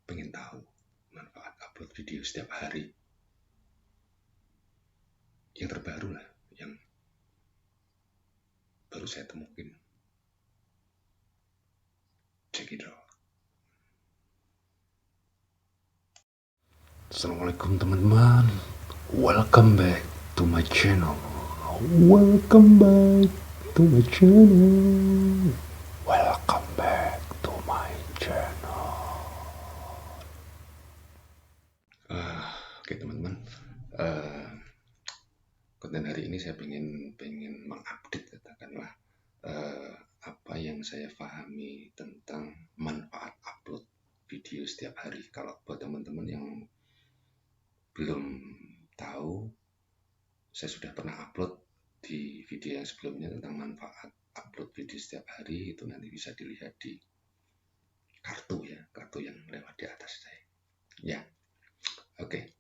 pengen tahu manfaat upload video setiap hari, yang terbaru lah, yang baru saya temukan. Check it out. Assalamualaikum teman-teman. Welcome back to my channel. Welcome back to my channel. Welcome back to my channel. Oke teman-teman. Konten hari ini saya pengen mengupdate, katakanlah apa yang saya pahami tentang manfaat upload video setiap hari. Kalau buat teman-teman yang belum tahu, saya sudah pernah upload di video yang sebelumnya tentang manfaat upload video setiap hari. Itu nanti bisa dilihat di kartu yang lewat di atas saya. Ya, oke.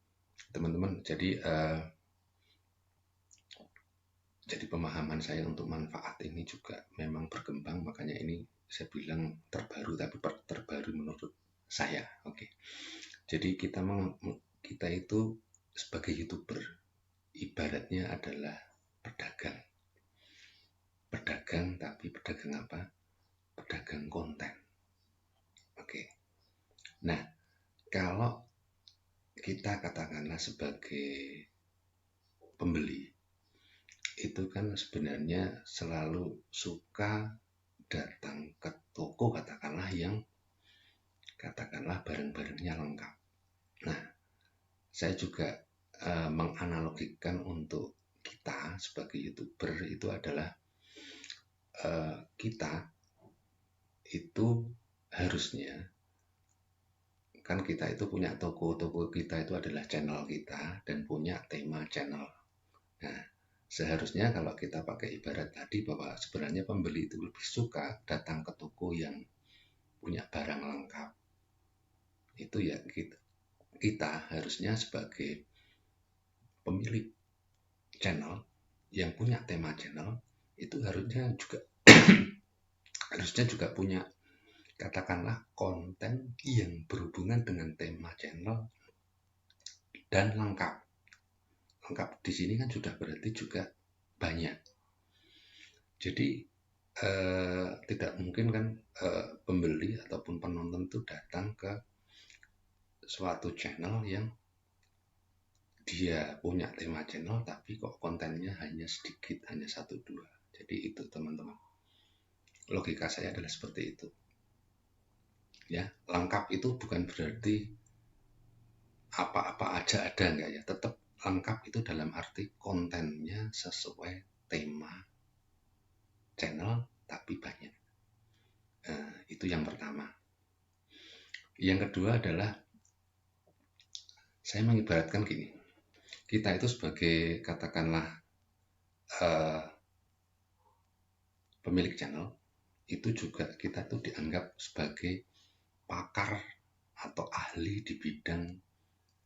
Teman-teman, jadi pemahaman saya untuk manfaat ini juga memang berkembang, makanya ini saya bilang terbaru, tapi terbaru menurut saya. Oke. Jadi kita itu sebagai YouTuber ibaratnya adalah pedagang. Tapi pedagang apa? Pedagang konten. Oke. Nah, kalau kita katakanlah sebagai pembeli, itu kan sebenarnya selalu suka datang ke toko yang barang-barangnya lengkap. Nah, saya juga menganalogikan untuk kita sebagai YouTuber itu adalah kita itu harusnya kan kita itu punya toko kita itu adalah channel kita dan punya tema channel. Nah, seharusnya kalau kita pakai ibarat tadi bahwa sebenarnya pembeli itu lebih suka datang ke toko yang punya barang lengkap. Itu ya kita harusnya sebagai pemilik channel yang punya tema channel itu harusnya juga punya katakanlah konten yang berhubungan dengan tema channel dan lengkap. Lengkap di sini kan sudah berarti juga banyak. Jadi tidak mungkin kan pembeli ataupun penonton itu datang ke suatu channel yang dia punya tema channel tapi kok kontennya hanya sedikit, hanya 1-2. Jadi itu teman-teman, logika saya adalah seperti itu ya. Lengkap itu bukan berarti apa-apa aja ada, enggak ya. Tetap lengkap itu dalam arti kontennya sesuai tema channel tapi banyak. Itu yang pertama. Yang kedua adalah saya mengibaratkan gini, kita itu sebagai katakanlah pemilik channel itu juga kita tuh dianggap sebagai pakar atau ahli di bidang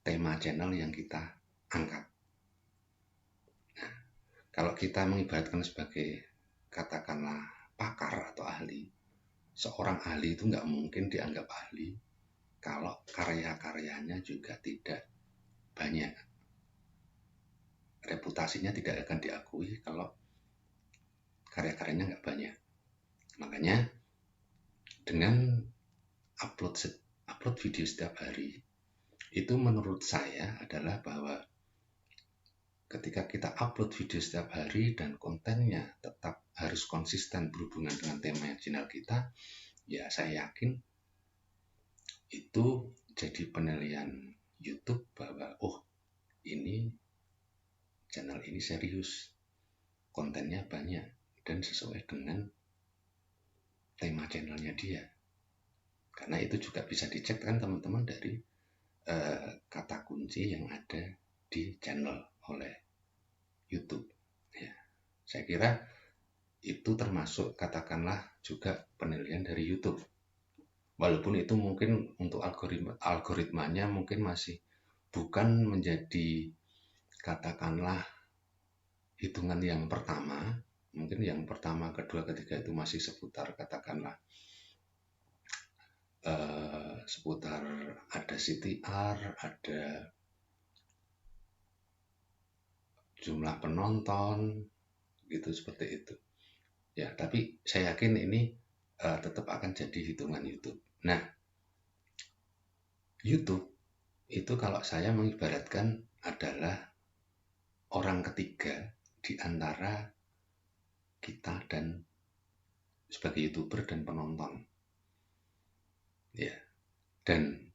tema channel yang kita angkat. Nah, kalau kita mengibaratkan sebagai katakanlah pakar atau ahli, seorang ahli itu nggak mungkin dianggap ahli kalau karya-karyanya juga tidak banyak. Reputasinya tidak akan diakui kalau karya-karyanya nggak banyak. Makanya dengan upload video setiap hari, itu menurut saya adalah bahwa ketika kita upload video setiap hari dan kontennya tetap harus konsisten berhubungan dengan tema channel kita, ya saya yakin itu jadi penilaian YouTube bahwa ini channel ini serius, kontennya banyak dan sesuai dengan tema channelnya dia. Karena itu juga bisa dicek kan teman-teman dari kata kunci yang ada di channel oleh YouTube. Ya, saya kira itu termasuk katakanlah juga penilaian dari YouTube. Walaupun itu mungkin untuk algoritmanya mungkin masih bukan menjadi katakanlah hitungan yang pertama. Mungkin yang pertama, kedua, ketiga itu masih seputar katakanlah seputar ada CTR, ada jumlah penonton, gitu seperti itu. Ya, tapi saya yakin ini tetap akan jadi hitungan YouTube. Nah, YouTube itu kalau saya mengibaratkan adalah orang ketiga di antara kita dan sebagai YouTuber dan penonton. Ya, dan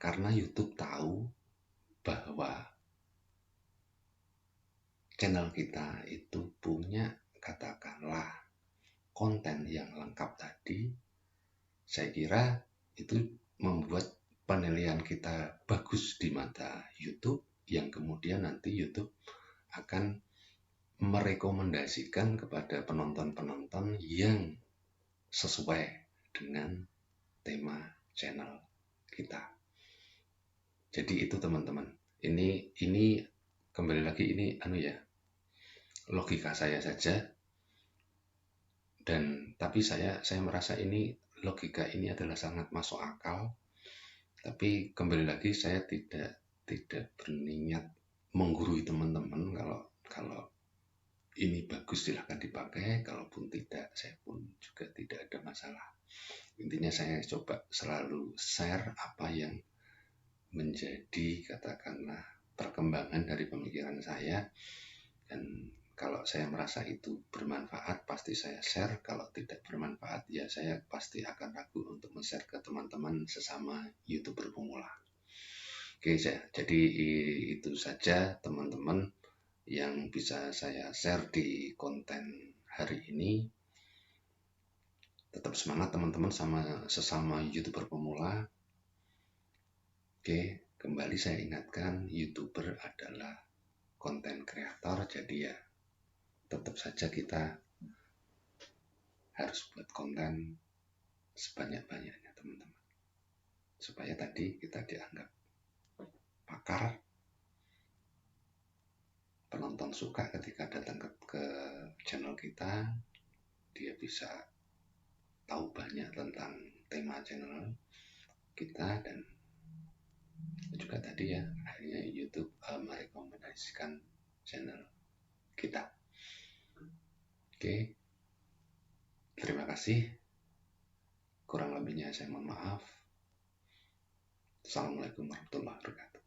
karena YouTube tahu bahwa channel kita itu punya katakanlah konten yang lengkap tadi, saya kira itu membuat penilaian kita bagus di mata YouTube, yang kemudian nanti YouTube akan merekomendasikan kepada penonton-penonton yang sesuai dengan tema channel kita. Jadi itu teman-teman. Ini kembali lagi ini logika saya saja, dan tapi saya merasa ini logika ini adalah sangat masuk akal. Tapi kembali lagi saya tidak berniat menggurui teman-teman. Kalau ini bagus silahkan dipakai, kalaupun tidak saya pun juga tidak ada masalah. Intinya saya coba selalu share apa yang menjadi katakanlah perkembangan dari pemikiran saya, dan kalau saya merasa itu bermanfaat pasti saya share, kalau tidak bermanfaat ya saya pasti akan ragu untuk men-share ke teman-teman sesama YouTuber pemula. Oke, jadi itu saja teman-teman yang bisa saya share di konten hari ini. Tetap semangat teman-teman sama sesama YouTuber pemula. Oke, kembali saya ingatkan, YouTuber adalah konten kreator, jadi ya tetap saja kita harus buat konten sebanyak-banyaknya teman-teman, supaya tadi kita dianggap pakar, penonton suka ketika datang ke channel kita, dia bisa tahu banyak tentang tema channel kita, dan juga tadi ya akhirnya YouTube merekomendasikan channel kita. Oke, terima kasih. Kurang lebihnya saya mohon maaf. Assalamualaikum warahmatullahi wabarakatuh.